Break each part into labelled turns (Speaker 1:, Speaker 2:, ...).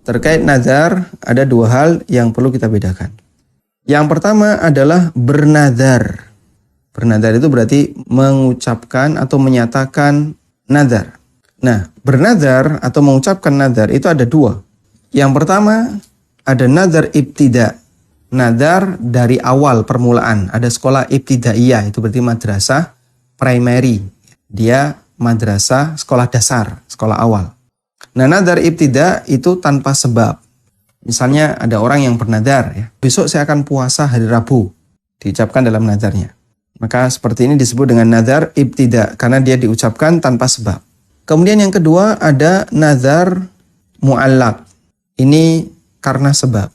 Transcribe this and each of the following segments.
Speaker 1: Terkait nazar, ada dua hal yang perlu kita bedakan. Yang pertama adalah bernazar. Bernazar itu berarti mengucapkan atau menyatakan nazar. Nah, bernazar atau mengucapkan nazar itu ada dua. Yang pertama ada nazar ibtida. Nazar dari awal permulaan. Ada sekolah ibtidaiyah, itu berarti madrasah primary. Dia madrasah sekolah dasar, sekolah awal. Nah, nazar ibtida itu tanpa sebab. Misalnya ada orang yang bernazar, ya, besok saya akan puasa hari Rabu. Diucapkan dalam nazarnya. Maka seperti ini disebut dengan nazar ibtida, karena dia diucapkan tanpa sebab. Kemudian yang kedua ada nazar mu'allaq. Ini karena sebab.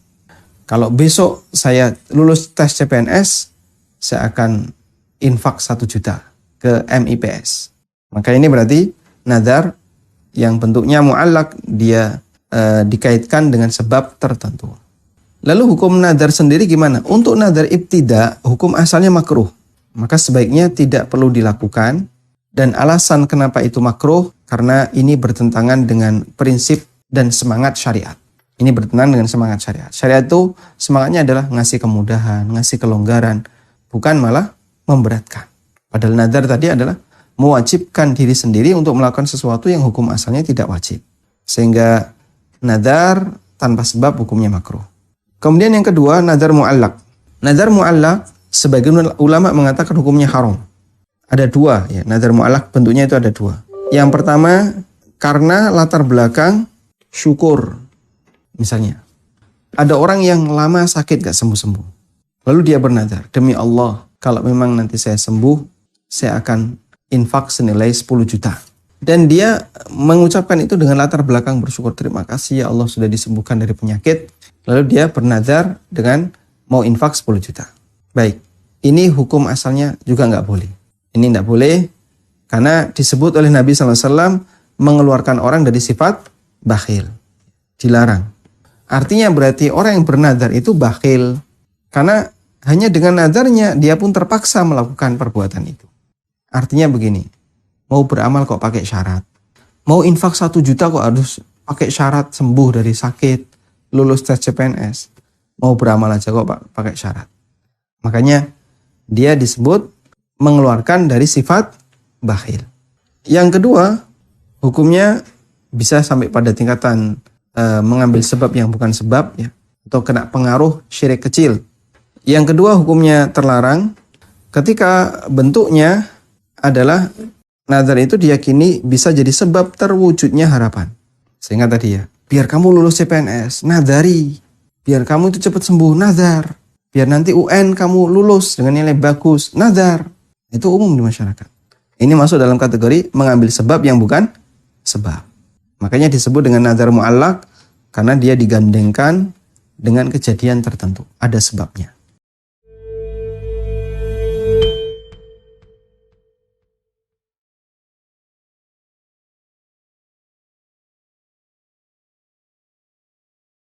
Speaker 1: Kalau besok saya lulus tes CPNS, saya akan infak 1 juta ke MIPS. Maka ini berarti nazar yang bentuknya mu'allaq, dia dikaitkan dengan sebab tertentu. Lalu hukum nazar sendiri gimana? Untuk nazar ibtida, hukum asalnya makruh. Maka sebaiknya tidak perlu dilakukan. Dan alasan kenapa itu makruh, karena ini bertentangan dengan prinsip dan semangat syariat. Ini bertentangan dengan semangat syariat. Syariat itu semangatnya adalah ngasih kemudahan, ngasih kelonggaran, bukan malah memberatkan. Padahal nazar tadi adalah mewajibkan diri sendiri untuk melakukan sesuatu yang hukum asalnya tidak wajib. Sehingga nazar tanpa sebab hukumnya makruh. Kemudian yang kedua, nazar mu'allaq. Nazar mu'allaq, sebagian ulama mengatakan hukumnya haram. Ada dua, ya, nazar mu'allaq bentuknya itu ada dua. Yang pertama, karena latar belakang syukur. Misalnya, ada orang yang lama sakit gak sembuh-sembuh. Lalu dia bernazar, demi Allah, kalau memang nanti saya sembuh, saya akan infak senilai 10 juta. Dan dia mengucapkan itu dengan latar belakang bersyukur. Terima kasih ya Allah sudah disembuhkan dari penyakit. Lalu dia bernazar dengan mau infak 10 juta. Baik, ini hukum asalnya juga nggak boleh. Ini nggak boleh karena disebut oleh Nabi SAW mengeluarkan orang dari sifat bakhil. Dilarang. Artinya berarti orang yang bernazar itu bakhil. Karena hanya dengan nazarnya dia pun terpaksa melakukan perbuatan itu. Artinya begini, mau beramal kok pakai syarat. Mau infak 1 juta kok harus pakai syarat sembuh dari sakit, lulus tes CPNS. Mau beramal aja kok pakai syarat. Makanya dia disebut mengeluarkan dari sifat bakhil. Yang kedua, hukumnya bisa sampai pada tingkatan mengambil sebab yang bukan sebab, ya, atau kena pengaruh syirik kecil. Yang kedua hukumnya terlarang ketika bentuknya adalah nazar itu diyakini bisa jadi sebab terwujudnya harapan. Sehingga tadi ya, biar kamu lulus CPNS, nazari. Biar kamu itu cepat sembuh, nazar. Biar nanti UN kamu lulus dengan nilai bagus, nazar. Itu umum di masyarakat. Ini masuk dalam kategori mengambil sebab yang bukan sebab. Makanya disebut dengan nazar mu'allaq karena dia digandengkan dengan kejadian tertentu. Ada sebabnya.